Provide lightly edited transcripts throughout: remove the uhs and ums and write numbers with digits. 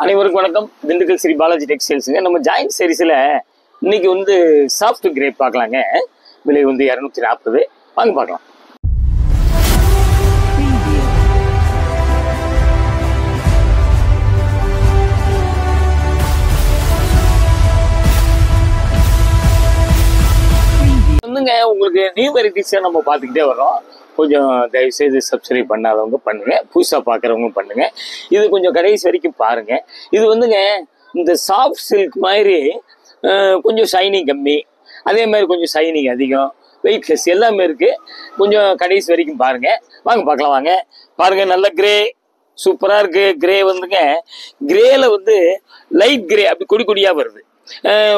அனைவருக்கும் வணக்கம். திண்டுக்கல் ஸ்ரீ பாலாஜி டெக்ஸ்டைல்ஸுங்க. நம்ம ஜாயிண்ட் சீரிஸில் இன்னைக்கு வந்து சாஃப்ட் கிரேப் பார்க்கலாங்க. விலை வந்து 240. வாங்க பார்க்கலாம். வந்துங்க உங்களுக்கு நியூ வெரைட்டிஸை நம்ம பார்த்துக்கிட்டே வரோம். கொஞ்சம் தயவுசெய்து சப்ஸ்கிரைப் பண்ணாதவங்க பண்ணுங்க, புதுசாக பார்க்குறவங்க பண்ணுங்க. இது கொஞ்சம் கடைசி வரைக்கும் பாருங்க. இது வந்துங்க இந்த சாஃப்ட் சில்க் மாதிரி கொஞ்சம் ஷைனிங் கம்மி, அதே மாதிரி கொஞ்சம் ஷைனிங் அதிகம், வெயிட்லெஸ் எல்லாமே இருக்கு. கொஞ்சம் கடைசி வரைக்கும் பாருங்க. வாங்க பார்க்கலாம். வாங்க பாருங்க. நல்ல கிரே சூப்பராக இருக்கு. கிரே வந்துங்க கிரேல வந்து லைட் கிரே அப்படி கொடி கொடியாக வருது.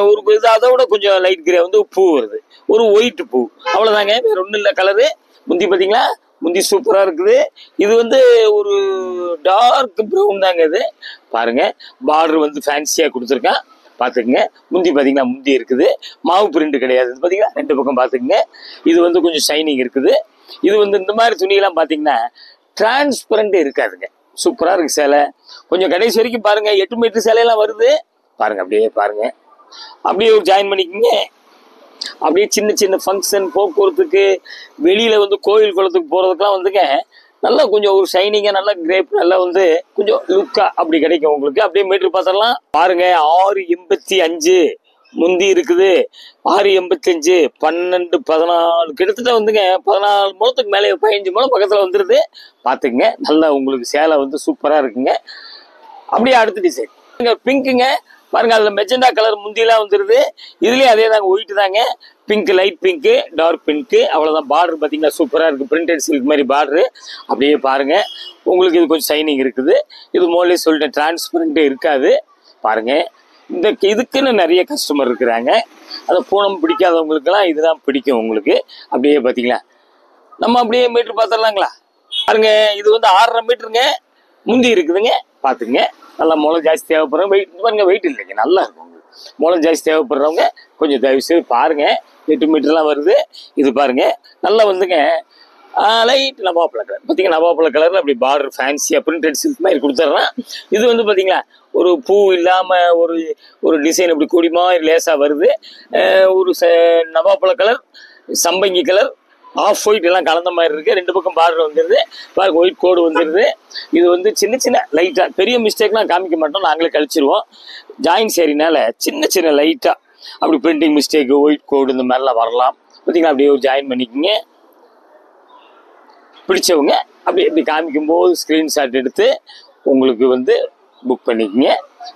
ஒரு இது அதை விட கொஞ்சம் லைட் கிரே வந்து பூ வருது, ஒரு ஒயிட் பூ, அவ்வளோதாங்க. வேற ஒன்றும் இல்லை. கலரு முந்தி பார்த்தீங்களா, முந்தி சூப்பராக இருக்குது. இது வந்து ஒரு டார்க் ப்ரௌன் தாங்க. இது பாருங்க, பார்டர் வந்து ஃபேன்சியாக கொடுத்துருக்கேன், பார்த்துக்குங்க. முந்தி பார்த்தீங்களா, முந்தி இருக்குது, மாவு பிரிண்ட் கிடையாது. இது பார்த்தீங்களா, ரெண்டு பக்கம் பார்த்துக்குங்க. இது வந்து கொஞ்சம் ஷைனிங் இருக்குது. இது வந்து இந்த மாதிரி துணியெல்லாம் பார்த்தீங்கன்னா டிரான்ஸ்பரண்ட் இருக்காதுங்க. சூப்பராக இருக்குது சேலை. கொஞ்சம் கடைசி வரைக்கும் பாருங்க. 8 மீட்டர் சேலையெல்லாம் வருது பாருங்க. அப்படியே பாருங்க, அப்படியே ஒரு ஜாயின் பண்ணிக்கோங்க. அப்படியே சின்ன சின்ன ஃபங்க்ஷன், போக்குவரத்துக்கு, வெளியில வந்து கோயில் குளத்துக்கு போறதுக்கெல்லாம் வந்துங்க நல்லா கொஞ்சம் ஒரு ஷைனிங்கா, நல்லா கிரேப், நல்லா வந்து கொஞ்சம் லுக்கா அப்படி கிடைக்கும் உங்களுக்கு. அப்படியே மீட்டர் பார்த்துடலாம் பாருங்க. 685 முந்தி இருக்குது. 685 12 14 கிட்டத்தட்ட வந்துங்க 14 முழத்துக்கு மேலே 15 முழம் பக்கத்துல வந்துருது. பாத்துக்குங்க. நல்லா உங்களுக்கு சேலை வந்து சூப்பரா இருக்குங்க. அப்படியே அடுத்த டிசைன் பிங்க்குங்க பாருங்க. அதுல மெஜெண்டா கலர் முந்திலாம் வந்துருது. இதுலயும் அதே தாங்க, ஒயிட் தாங்க. Pink, light pink, dark pink, அவ்வளவுதான். பார்டர் பாத்தீங்கன்னா சூப்பரா இருக்கு, பிரிண்டட் சில்க் மாதிரி பார்டரு. அப்படியே பாருங்க. உங்களுக்கு இது கொஞ்சம் ஷைனிங் இருக்குது. இது மோலே சொல்லிட்டேன், டிரான்ஸ்பரண்ட் இருக்காது. பாருங்க, இந்த இதுக்குன்னு நிறைய கஸ்டமர் இருக்கிறாங்க. அதை பூனம் பிடிக்காதவங்களுக்கெல்லாம் இதுதான் பிடிக்கும் உங்களுக்கு. அப்படியே பாத்தீங்களா, நம்ம அப்படியே மீட்டர் பார்த்துடலாங்களா பாருங்க. இது வந்து 6.5 மீட்டருங்க முந்தி இருக்குதுங்க. பாத்துங்க. நல்லா முளை ஜாஸ்தி தேவைப்படுறவங்க வெயிட் பாருங்க, வெயிட் இல்லைங்க, நல்லா இருக்கும் உங்களுக்கு. முளை ஜாஸ்தி தேவைப்படுறவங்க கொஞ்சம் தயவு செய்து பாருங்க. 8 மீட்டர்லாம் வருது. இது பாருங்க, நல்லா வந்துங்க லைட் நவாப்பழ கலர். பார்த்தீங்கன்னா நவாப்பழ கலர்ல அப்படி பார்டர் ஃபேன்சியா பிரிண்டட் சில்க் மாதிரி கொடுத்துட்றேன். இது வந்து பார்த்தீங்களா ஒரு பூ இல்லாம ஒரு டிசைன் அப்படி கொடி மாதிரி லேசா வருது. ஒரு நவாப்பழ கலர், சம்பங்கி கலர், ஆஃப் ஒயிட் எல்லாம் கலந்த மாதிரி இருக்கு. ரெண்டு பக்கம் பார்டர் வந்துருது பாருங்க, ஒயிட் கோடு வந்துருது. இது வந்து சின்ன சின்ன லைட்டா, பெரிய மிஸ்டேக்லாம் காமிக்க மாட்டோம், நாங்களே கழிச்சிருவோம். ஜாயின் சேரினால சின்ன சின்ன லைட்டா அப்படி பிரிண்டிங் மிஸ்டேக், ஒயிட் கோடு இந்த மாதிரிலாம் வரலாம். பார்த்தீங்களா, அப்படியே ஒரு ஜாயின் பண்ணிக்கோங்க. பிடிச்சவங்க அப்படி எப்படி காமிக்கும் போது ஸ்கிரீன்ஷாட் எடுத்து உங்களுக்கு வந்து புக் பண்ணிக்கோங்க.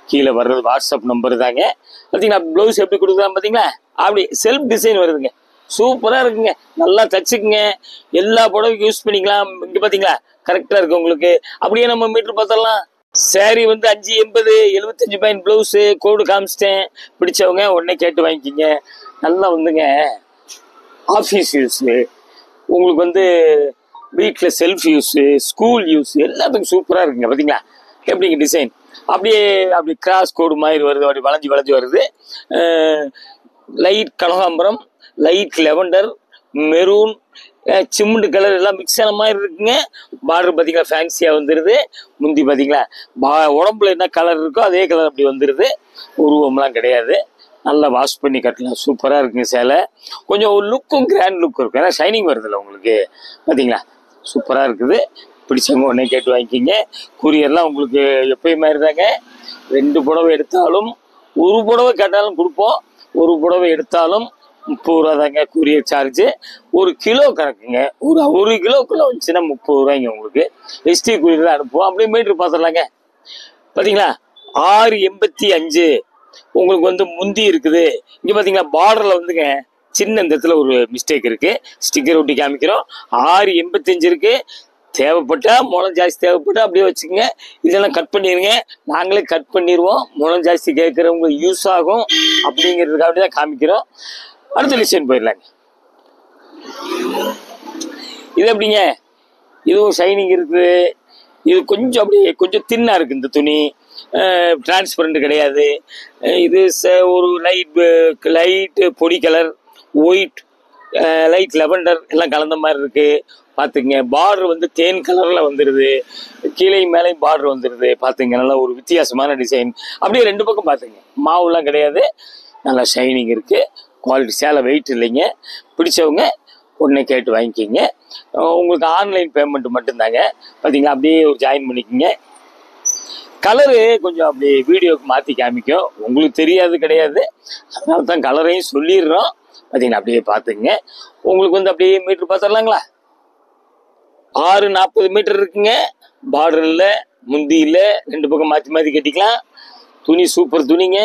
கீழே வர்றது வாட்ஸ்அப் நம்பர் தாங்க. பார்த்தீங்களா, ப்ளவுஸ் எப்படி கொடுக்குறாங்க பார்த்தீங்களா, அப்படி செல்ஃப் டிசைன் வருதுங்க. சூப்பரா இருக்குங்க. நல்லா தச்சுக்குங்க. எல்லா புடவைக்கும் யூஸ் பண்ணிக்கலாம். இங்க பாத்தீங்களா கரெக்டா இருக்கு உங்களுக்கு. அப்படியே நம்ம மீட்டர் பார்த்தலாம். சாரி வந்து 580 75 பாயிண்ட் பிளவுஸ் கோடு காமிச்சிட்டேன். பிடிச்சவங்க உடனே கேட்டு வாங்கிக்கிங்க. நல்லா வந்துங்க ஆஃபீஸ் யூஸ், உங்களுக்கு வந்து வீட்டில் செல்ஃப் யூஸ், ஸ்கூல் யூஸ் எல்லாத்துக்கும் சூப்பரா இருக்குங்க. பாத்தீங்களா எப்படிங்க டிசைன், அப்படியே அப்படி கிராஸ் கோடு மாதிரி வருது, அப்படி வளைஞ்சு வளைஞ்சு வருது. லைட் கனகாம்பரம், light lavender, maroon, cement colour எல்லாம் மிக்ஸ் ஆன மாதிரி இருக்குங்க. பார்டர் பார்த்தீங்களா ஃபேன்சியா வந்துடுது. முந்தி பார்த்தீங்களா உடம்புல என்ன கலர் இருக்கோ அதே கலர் அப்படி வந்துடுது. உருவம்லாம் கிடையாது. நல்லா வாஷ் பண்ணி கட்டலாம். சூப்பராக இருக்குங்க சேலை. கொஞ்சம் ஒரு லுக்கும் கிராண்ட் லுக் இருக்கும், ஏன்னா ஷைனிங் வருதுல்ல உங்களுக்கு. பார்த்தீங்களா சூப்பராக இருக்குது. பிடிச்சவங்க உடனே கேட்டு வாங்கிக்கிங்க. கூரியர்லாம் உங்களுக்கு எப்பயும் மாதிரி தாங்க. 2 புடவை எடுத்தாலும், ஒரு புடவை கேட்டாலும் கொடுப்போம். ஒரு புடவை எடுத்தாலும் 30 ரூபா தாங்க கூரியர் சார்ஜ். 1 கிலோ கணக்குங்க. ஒரு கிலோக்குள்ள வந்துச்சுன்னா 30 ரூபாய்ங்க உங்களுக்கு. எஸ்டி கூரியர் தான் அனுப்புவோம். அப்படியே மீட்டர் பார்த்துடலாங்க. பார்த்தீங்களா 685 உங்களுக்கு வந்து முந்தி இருக்குது. இங்கே பார்த்தீங்களா பார்டரில் வந்துங்க சின்ன இந்த இடத்துல ஒரு மிஸ்டேக் இருக்கு. ஸ்டிக்கர் ஒட்டி காமிக்கிறோம். 685 இருக்கு. தேவைப்பட்டா முளம் ஜாஸ்தி தேவைப்பட்டா அப்படியே வச்சுக்கோங்க. இதெல்லாம் கட் பண்ணிடுங்க. நாங்களே கட் பண்ணிடுவோம். முளம் ஜாஸ்தி கேட்குறவங்க யூஸ் ஆகும் அப்படிங்கிறதுக்காக தான் காமிக்கிறோம். அடுத்த டிசைன் போயிடலாங்க. இது எப்படிங்க, இதுவும் ஷைனிங் இருக்குது. இது கொஞ்சம் அப்படியே கொஞ்சம் தின்னா இருக்கு. இந்த துணி டிரான்ஸ்பரண்ட் கிடையாது. இது ஒரு லைட் பொடி கலர், ஒயிட், லைட் லெவண்டர் எல்லாம் கலந்த மாதிரி இருக்கு பார்த்துங்க. பார்டர் வந்து தேன் கலரில் வந்துடுது, கீழே மேலே பார்டர் வந்துடுது பார்த்துங்க. நல்லா ஒரு வித்தியாசமான டிசைன். அப்படியே ரெண்டு பக்கம் பார்த்துங்க, மாவுலாம் கிடையாது, நல்லா ஷைனிங் இருக்குது, குவாலிட்டி. சேலை வெயிட் இல்லைங்க. பிடிச்சவங்க உடனே கேட்டு வாங்கிக்கிங்க. உங்களுக்கு ஆன்லைன் பேமெண்ட் மட்டும்தாங்க பார்த்தீங்களா. அப்படியே ஒரு ஜாயின் பண்ணிக்கிங்க. கலரு கொஞ்சம் அப்படி வீடியோவுக்கு மாற்றி காமிக்கும், உங்களுக்கு தெரியாது கிடையாது, அதனால தான் கலரையும் சொல்லிடுறோம் பார்த்தீங்களா. அப்படியே பார்த்துங்க. உங்களுக்கு வந்து அப்படியே மீட்ரு பார்த்துடலாங்களா. 640 மீட்டர் இருக்குங்க. பார்டர் இல்லை, முந்தி இல்லை, ரெண்டு பக்கம் மாற்றி மாற்றி கட்டிக்கலாம். துணி சூப்பர் துணிங்க.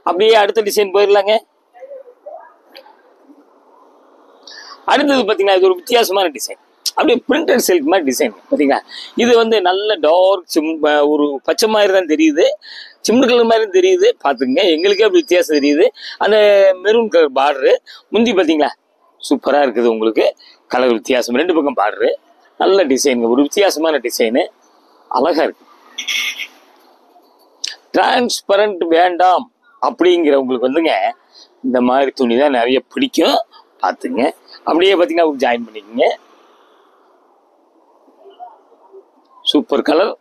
அப்படியே அடுத்த டிசைன் போயிடலாங்க. அடுத்தது பார்த்தீங்கன்னா இது ஒரு வித்தியாசமான டிசைன், அப்படியே பிரிண்டட் சில்க் மாதிரி டிசைன் பார்த்தீங்களா. இது வந்து நல்ல டார்க் ஒரு பச்சை மாதிரி தான் தெரியுது, சிம்னு கலர் மாதிரி தெரியுது பார்த்துங்க. எங்களுக்கே அப்படி வித்தியாசம் தெரியுது. அந்த மெரூன் கலர் பார்டரு முந்தி பார்த்தீங்களா, சூப்பராக இருக்குது. உங்களுக்கு கலர் வித்தியாசம், ரெண்டு பக்கம் பார்டரு, நல்ல டிசைனுங்க, ஒரு வித்தியாசமான டிசைனு, அழகா இருக்கு. டிரான்ஸ்பரண்ட் வேண்டாம் அப்படிங்கிறவங்களுக்கு வந்துங்க இந்த மாதிரி துணி தான் நிறைய பிடிக்கும் பார்த்துங்க. அப்படியே பார்த்தீங்கன்னா ஜாயின் பண்ணிக்கோங்க. சூப்பர் கலர்,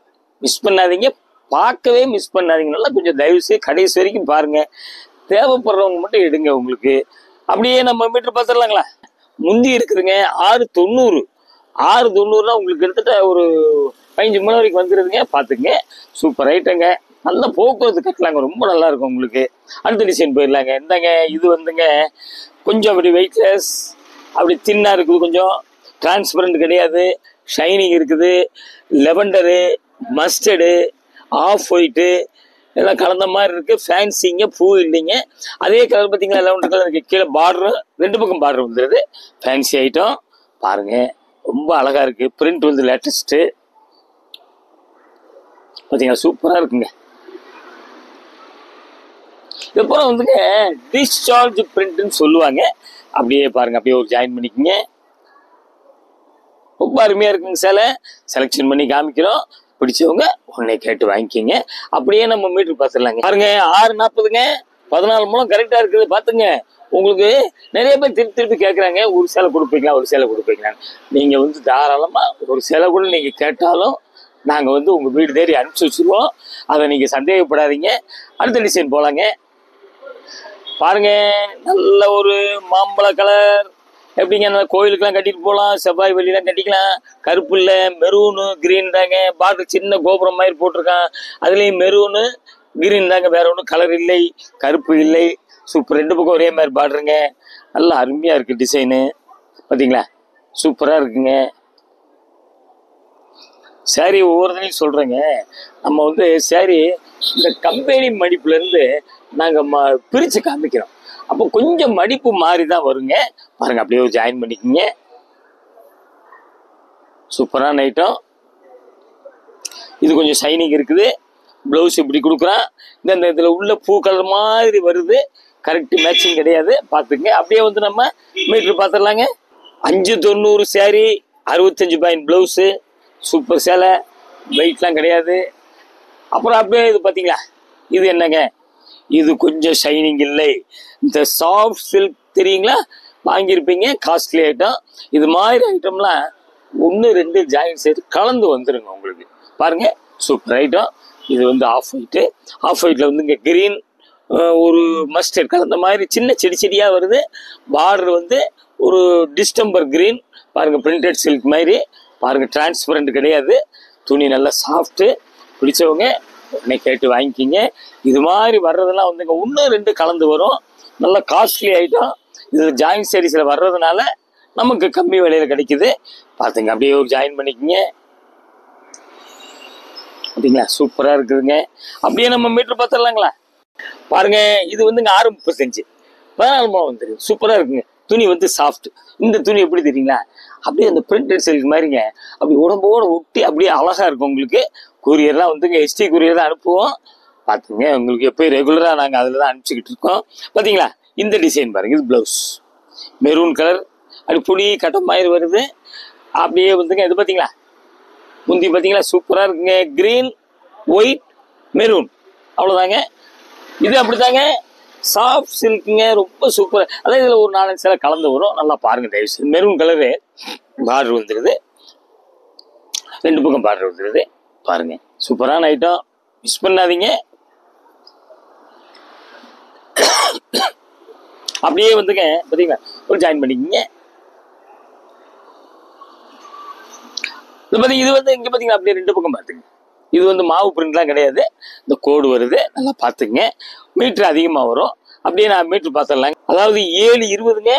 மிஸ் பண்ணாதீங்க, பார்க்கவே மிஸ் பண்ணாதீங்க. நல்லா கொஞ்சம் தயவு செய்து கடைசி வரைக்கும் பாருங்க. தேவைப்படுறவங்க மட்டும் எடுங்க உங்களுக்கு. அப்படியே நம்ம மீட்டர் பார்த்துடலாங்களா. முந்தி இருக்குதுங்க 690. 690 உங்களுக்கு எடுத்துட்டு ஒரு 15 மணி வரைக்கும் வந்துடுதுங்க பார்த்துங்க. சூப்பர் ஐட்டங்க, நல்ல போக்குவரத்து கட்டலாங்க, ரொம்ப நல்லா இருக்கும் உங்களுக்கு. அடுத்த டிசைன் போயிடலாங்க. இந்தாங்க இது வந்துங்க கொஞ்சம் அப்படி வெயிட்லெஸ், அப்படி தின்னாக இருக்குது, கொஞ்சம் டிரான்ஸ்பரண்ட் கிடையாது, ஷைனிங் இருக்குது. லெவண்டரு, மஸ்டர்டு, ஆஃப் ஒயிட்டு எல்லாம் கலந்த மாதிரி இருக்குது. ஃபேன்சிங்க, பூ இல்லைங்க. அதே கலர் பார்த்தீங்களா, லெவண்டர் கலர் இருக்குது. கீழே பார்டரு, ரெண்டு பக்கம் பார்டர் வந்துடுது. ஃபேன்சி ஐட்டம் பாருங்கள், ரொம்ப அழகாக இருக்குது. பிரிண்ட் வந்து லேட்டஸ்ட்டு பார்த்தீங்களா, சூப்பராக இருக்குங்க. இதுக்கப்புறம் வந்துங்க டிஸ்சார்ஜ் பிரிண்ட்னு சொல்லுவாங்க. அப்படியே பாருங்க, அப்படியே ஒரு ஜாயின் பண்ணிக்கோங்க. ரொம்ப அருமையாக இருக்குங்க. சேலை செலெக்ஷன் பண்ணி காமிக்கிறோம், பிடிச்சவங்க உடனே கேட்டு வாங்கிக்கிங்க. அப்படியே நம்ம மீட்டர் பார்த்துடலாங்க. பாருங்க 640ங்க, 14 மூலம் கரெக்டாக இருக்குது பார்த்துங்க. உங்களுக்கு நிறைய பேர் திருப்பி திருப்பி கேட்குறாங்க, ஒரு சேலை கொடுப்பீங்களா, ஒரு சேலை கொடுப்பீங்களான்னு. நீங்கள் வந்து தாராளமாக ஒரு சேலை கூட நீங்கள் கேட்டாலும் நாங்கள் வந்து உங்கள் வீடு தேடி அனுப்பிச்சி வச்சுருவோம், அதை நீங்கள் சந்தேகப்படாதீங்க. அடுத்த டிசைன் போகலாங்க. பாருங்க, நல்ல ஒரு மாம்பழ கலர், எப்படிங்க, நல்ல கோயிலுக்கெல்லாம் கட்டிட்டு போகலாம், செவ்வாய் வெள்ளிலாம் கட்டிக்கலாம். கருப்பு இல்லை, மெரூனு கிரீன் தாங்க. பார்டர் சின்ன கோபுரம் மாதிரி போட்டிருக்கான், அதுலேயும் மெரூனு கிரீன் தாங்க, வேற ஒன்றும் கலர் இல்லை, கருப்பு இல்லை. சூப்பர், ரெண்டு பக்கம் ஒரே மாதிரி பார்டருங்க, நல்லா அருமையாக இருக்குது டிசைனு பார்த்தீங்களா, சூப்பராக இருக்குங்க. சாரி ஒவ்வொருத்தனையும் சொல்கிறேங்க, நம்ம வந்து சாரி இந்த கம்பெனி மடிப்புலேருந்து நாங்கள் பிரித்து காமிக்கிறோம், அப்போ கொஞ்சம் மடிப்பு மாறி தான் வருங்க. பாருங்கள், அப்படியே ஜாயின் பண்ணிக்கோங்க. சூப்பரான ஐட்டம். இது கொஞ்சம் ஷைனிங் இருக்குது. ப்ளவுஸ் இப்படி கொடுக்குறான், இந்த இதில் உள்ள பூ கலர் மாதிரி வருது, கரெக்ட் மேட்சிங் கிடையாது பார்த்துங்க. அப்படியே வந்து நம்ம மீட்ரு பார்த்துடலாங்க. 590 சாரி, 65 பாயிண்ட் ப்ளவுஸு, சூப்பர் சேலை, வெயிட்லாம் கிடையாது. அப்புறம் அப்படியே இது பார்த்தீங்களா, இது என்னங்க, இது கொஞ்சம் ஷைனிங் இல்லை, இந்த சாஃப்ட் சில்க் தெரியுங்களா, வாங்கியிருப்பீங்க, காஸ்ட்லி ஐட்டம். இது மாதிரி ஐட்டம்லாம் 1 2 ஜாயின் சேர்த்து கலந்து வந்துடுங்க உங்களுக்கு. பாருங்கள், சூப்பர் ஐட்டம். இது வந்து ஆஃப் ஒயிட்டு, ஆஃப் ஒயிட்டில் வந்து இங்கே கிரீன், ஒரு மஸ்டர்ட் கலந்த மாதிரி சின்ன செடி செடியாக வருது. பார்டர் வந்து ஒரு டிஸ்டம்பர் கிரீன் பாருங்கள், பிரிண்டட் சில்க் மாதிரி பாருங்கள், டிரான்ஸ்பரண்ட் கிடையாது, துணி நல்லா சாஃப்ட்டு. பிடிச்சவங்க உடனே கேட்டு வாங்கிக்கிங்க. இது மாதிரி வர்றதெல்லாம் வந்துங்க 1 2 கலந்து வரும், நல்லா காஸ்ட்லி ஐட்டம். இதில் ஜாயின் சாரீஸில் வர்றதுனால நமக்கு கம்மி விலையில் கிடைக்குது பார்த்துங்க. அப்படியே ஒரு ஜாயின் பண்ணிக்கோங்க. அப்படிங்களா, சூப்பராக இருக்குதுங்க. அப்படியே நம்ம மீட்ரு பார்த்துடலாங்களா. பாருங்க, இது வந்துங்க 635, 14 மூலம் வந்துருக்கு, சூப்பராக இருக்குங்க. துணி வந்து சாஃப்ட். இந்த துணி எப்படி தெரியுங்களா, அப்படியே அந்த பிரிண்டட் சில்க் மாதிரிங்க, அப்படி உடம்போடு ஒட்டி அப்படியே அழகாக இருக்கும் உங்களுக்கு. கொரியர்லாம் வந்துங்க எஸ்டி கொரியர் தான் அனுப்புவோம் பார்த்துங்க. உங்களுக்கு எப்போயும் ரெகுலராக நாங்கள் அதில் தான் அனுப்பிச்சிக்கிட்டு இருக்கோம் பார்த்தீங்களா. இந்த டிசைன் பாருங்கள், இது ப்ளவுஸ் மெரூன் கலர், அப்படி புளி கட்டம் மாதிரி வருது. அப்படியே வந்துங்க இது பார்த்தீங்களா, முந்தி பார்த்தீங்களா, சூப்பராக இருக்குங்க. க்ரீன், ஒயிட், மெரூன், அவ்வளோதாங்க. இது அப்படி தாங்க, சாஃப்ட் சில்க்குங்க, ரொம்ப சூப்பர். அதான் இதில் ஒரு 4 சேலை கலந்து வரும். நல்லா பாருங்க தயவுசெய்து. மெரூன் கலரு பார்டர் வந்துடுது, 2 பக்கம் பார்டர் வந்துடுது. பாருங்க சூப்பரான ஐட்டம், மிஸ் பண்ணாதீங்க. அப்படியே வந்துங்க பார்த்தீங்களா, ஒரு ஜாயின் பண்ணிக்கிங்க. இது பார்த்தீங்க, இது வந்து இங்கே பார்த்தீங்கன்னா அப்படியே 2 பக்கம் பார்த்துங்க. இது வந்து மாவு பிரிண்ட்லாம் கிடையாது, இந்த கோடு வருது, நல்லா பார்த்துங்க. மீட்ரு அதிகமாக வரும். அப்படியே நான் மீட்ரு பார்த்துடலாங்க. அதாவது 720ங்க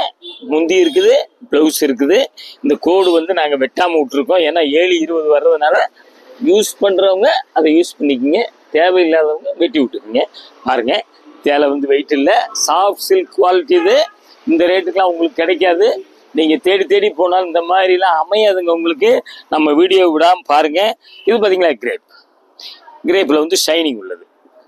முந்தி இருக்குது, ப்ளவுஸ் இருக்குது. இந்த கோடு வந்து நாங்கள் வெட்டாமல் விட்டுருக்கோம். ஏன்னா 720 வர்றதுனால யூஸ் பண்ணுறவங்க அதை யூஸ் பண்ணிக்கோங்க, தேவையில்லாதவங்க வெட்டி விட்டுக்குங்க. பாருங்க சேலை வந்து வெயிட் இல்லை, சாஃப்ட் சில்க் குவாலிட்டி. இது இந்த ரேட்டுக்கெலாம் உங்களுக்கு கிடைக்காது. நீங்கள் தேடி தேடி போனால் இந்த மாதிரிலாம் அமையாதுங்க உங்களுக்கு. நம்ம வீடியோ விடாமல் பாருங்கள். இது பார்த்தீங்களா கிரேப், கிரேப்பில் வந்து ஷைனிங் உள்ளது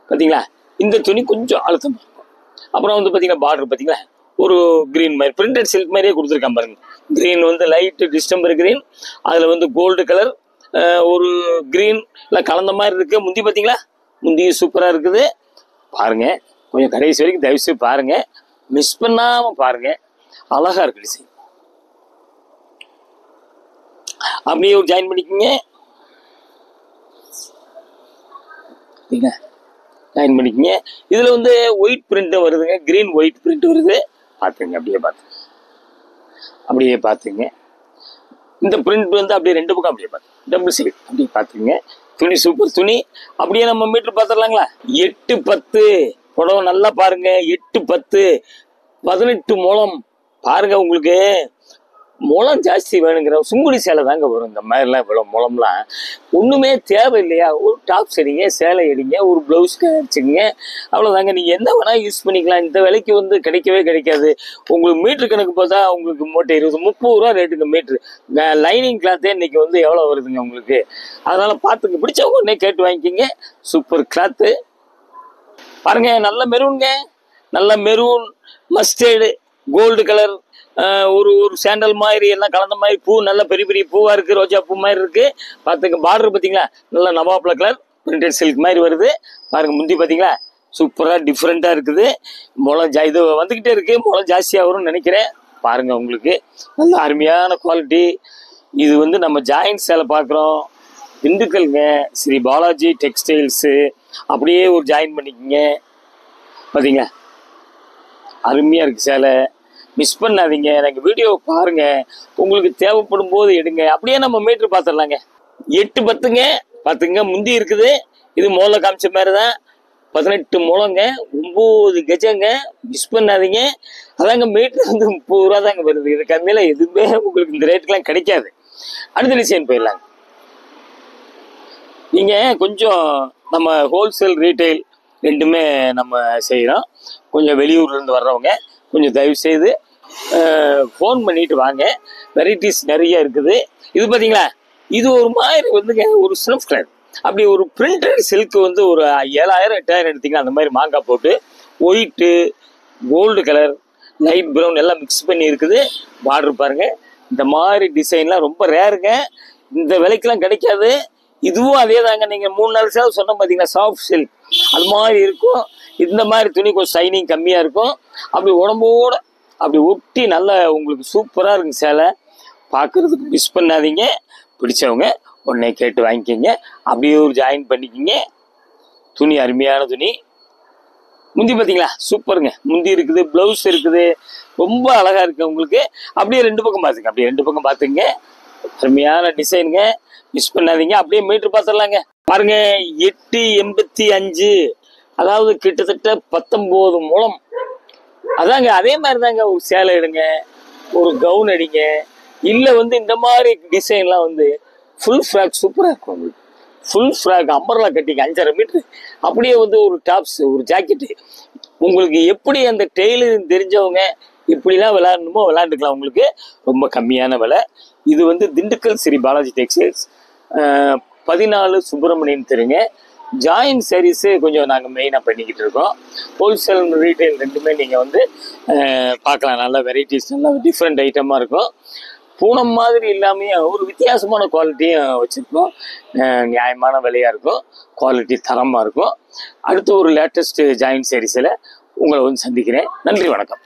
பார்த்தீங்களா. இந்த துணி கொஞ்சம் அழுத்தமாக இருக்கும். அப்புறம் வந்து பார்த்தீங்கன்னா பார்டர் பார்த்தீங்களா, ஒரு க்ரீன் மாதிரி பிரிண்டட் சில்க் மாதிரியே கொடுத்துருக்கான் பாருங்க. க்ரீன் வந்து லைட்டு டிஸ்டம்பர் க்ரீன், அதில் வந்து கோல்டு கலர் ஒரு க்ரீன் எல்லாம் கலந்த மாதிரி இருக்குது. முந்தி பார்த்தீங்களா, முந்தி சூப்பராக இருக்குது. பாருங்கள் கொஞ்சம் கடைசி வரைக்கும் தயவுசெய்து பாருங்கள், மிஸ் பண்ணாமல் பாருங்கள். அழகாக இருக்கு டிசைன். அப்படியே ஒரு ஜாயின் பண்ணிக்கோங்க. ஜாயின் பண்ணிக்கோங்க. இதில் வந்து ஒயிட் பிரிண்ட்டும் வருதுங்க, க்ரீன் ஒயிட் பிரிண்ட் வருது. பார்த்துங்க, அப்படியே பார்த்துங்க. இந்த பிரிண்ட் வந்து அப்படியே 2 பக்கம் அப்படியே பார்த்து டபுள் சைடு அப்படியே பார்த்துங்க. துணி சூப்பர் துணி. அப்படியே நம்ம மீட்டர் பார்த்துடலாங்களா. 8-10 புடவை நல்லா பாருங்க. 8-10 18 முழம் பாருங்க. உங்களுக்கு முளம் ஜாஸ்தி வேணுங்கிற சுங்குடி சேலை தாங்க வரும். இந்த மாதிரிலாம் இவ்வளோ முளம்லாம் ஒன்றுமே தேவை இல்லையா. ஒரு டாப்ஸ் அடிங்க, சேலை அடிங்க, ஒரு ப்ளவுஸ்க்கு அடிச்சுங்க, அவ்வளோதாங்க. நீங்கள் என்ன வேணால் யூஸ் பண்ணிக்கலாம். இந்த விலைக்கு வந்து கிடைக்கவே கிடைக்காது. உங்களுக்கு மீட்ரு கணக்கு பார்த்தா உங்களுக்கு மூட்டை 20-30 ரூபா ரேட்டுங்க மீட்ரு. லைனிங் கிளாத்தே இன்னைக்கு வந்து எவ்வளோ வருதுங்க உங்களுக்கு. அதனால் பார்த்துங்க, பிடிச்சவங்க உடனே கேட்டு வாங்கிக்கிங்க. சூப்பர் கிளாத்து பாருங்க. நல்ல மெரூனுங்க, நல்ல மெரூன், மஸ்டர்டு, கோல்டு கலர், ஒரு சாண்டல் மாதிரி எல்லாம் கலந்த மாதிரி பூ, நல்ல பெரிய பெரிய பூவாக இருக்குது, ரோஜா பூ மாதிரி இருக்குது. பார்த்துங்க பார்டர் பார்த்தீங்களா, நல்ல நவாப்ல கலர் பிரிண்டட் சில்க் மாதிரி வருது. பாருங்கள் முந்தி பார்த்தீங்களா, சூப்பராக டிஃப்ரெண்ட்டாக இருக்குது. முளம் இது வந்துக்கிட்டே இருக்குது, முளம் ஜாஸ்தியாக வரும்னு நினைக்கிறேன். பாருங்கள் உங்களுக்கு நல்ல அருமையான குவாலிட்டி. இது வந்து நம்ம ஜாயின்ட் சேலை பார்க்குறோம், திண்டுக்கல்ங்க, ஸ்ரீ பாலாஜி டெக்ஸ்டைல்ஸு. அப்படியே ஒரு ஜாயின் பண்ணிக்கோங்க. பார்த்தீங்களா அருமையாக இருக்குது சேலை, மிஸ் பண்ணாதீங்க. எனக்கு வீடியோ பாருங்க, உங்களுக்கு தேவைப்படும் போது எடுங்க. அப்படியே நம்ம மீட்ரு பார்த்துடலாங்க. 8-10ங்க பார்த்துங்க. முந்தி இருக்குது, இது முதல்ல காமிச்ச மாதிரி தான். 18 முழங்க, 9 கஜங்க. மிஸ் பண்ணாதீங்க. அதாங்க மீட்ரு வந்து 30 ரூபா தாங்க வருது. இது கம்மியில் எதுவுமே உங்களுக்கு இந்த ரேட்டுக்கெலாம் கிடைக்காது. அடுத்த டிசைன் போயிடலாங்க. நீங்கள் கொஞ்சம் நம்ம ஹோல்சேல் ரீட்டைல் ரெண்டுமே நம்ம செய்கிறோம். கொஞ்சம் வெளியூர்லேருந்து வர்றவங்க கொஞ்சம் தயவுசெய்து ஃபோன் பண்ணிட்டு வாங்க. வெரைட்டிஸ் நிறைய இருக்குது. இது பார்த்தீங்களா, இது ஒரு மாதிரி வந்துங்க ஒரு சில்க் கலர், அப்படி ஒரு பிரிண்டட் சில்க் வந்து ஒரு 7000-8000 எடுத்தீங்கன்னா அந்த மாதிரி மாங்காய் போட்டு white, gold colour, light brown எல்லாம் மிக்ஸ் பண்ணி இருக்குது. பார்டர் பாருங்க. இந்த மாதிரி டிசைன்லாம் ரொம்ப ரேருங்க, இந்த விலைக்கெல்லாம் கிடைக்காது. இதுவும் அதே தாங்க. நீங்கள் 3-4 சேவை சொன்ன பார்த்தீங்கன்னா சாஃப்ட் சில்க் அது மாதிரி இருக்கும். இந்த மாதிரி துணி கொஞ்சம் ஷைனிங் கம்மியாக இருக்கும். அப்படி உடம்போடு அப்படி ஒட்டி நல்லா உங்களுக்கு சூப்பராக இருக்கும் சேலை. பார்க்குறதுக்கு மிஸ் பண்ணாதீங்க. பிடிச்சவங்க உடனே கேட்டு வாங்கிக்கிங்க. அப்படியே ஒரு ஜாயின் பண்ணிக்கிங்க. துணி அருமையான துணி. முந்தி பார்த்தீங்களா சூப்பருங்க. முந்தி இருக்குது, ப்ளவுஸ் இருக்குது, ரொம்ப அழகாக இருக்குது உங்களுக்கு. அப்படியே 2 பக்கம் பார்த்துங்க. அப்படியே 2 பக்கம் பார்த்துங்க. அருமையான டிசைனுங்க, மிஸ் பண்ணாதீங்க. அப்படியே மீட்ரு பார்த்துடலாங்க. பாருங்க 885, அதாவது கிட்டத்தட்ட 19 முழம். அதாங்க அதே மாதிரி தாங்க. ஒரு சேலை எடுங்க, ஒரு கவுன் அடிங்க, இல்லை வந்து இந்த மாதிரி டிசைன்லாம் வந்து ஃபுல் ஃப்ராக் சூப்பராக இருக்கும் உங்களுக்கு. ஃபுல் ஃப்ராக் அம்பர்லா கட்டிங்க 5.5 மீட்ரு. அப்படியே வந்து ஒரு டாப்ஸ், ஒரு ஜாக்கெட்டு. உங்களுக்கு எப்படி அந்த டெய்லரிங் தெரிஞ்சவங்க இப்படிலாம் விளையாடணுமோ விளையாண்டுக்கலாம். உங்களுக்கு ரொம்ப கம்மியான விலை. இது வந்து திண்டுக்கல் ஸ்ரீ பாலாஜி டெக்ஸ்டைல்ஸ், 14 சுப்பிரமணியன் தெருங்க. ஜாயின் சாரீஸு கொஞ்சம் நாங்கள் மெயினாக பண்ணிக்கிட்டு இருக்கோம். ஹோல்சேல் ரீட்டைல் ரெண்டுமே நீங்கள் வந்து பார்க்கலாம். நல்ல வெரைட்டிஸ், நல்லா டிஃப்ரெண்ட் ஐட்டமாக இருக்கும். பூனம் மாதிரி இல்லாமல் ஒரு வித்தியாசமான குவாலிட்டியும் வச்சுருக்கோம். நியாயமான விலையாக இருக்கும், குவாலிட்டி தரமாக இருக்கும். அடுத்து ஒரு லேட்டஸ்ட்டு ஜாயின் சாரீஸில் உங்களை வந்து சந்திக்கிறேன். நன்றி, வணக்கம்.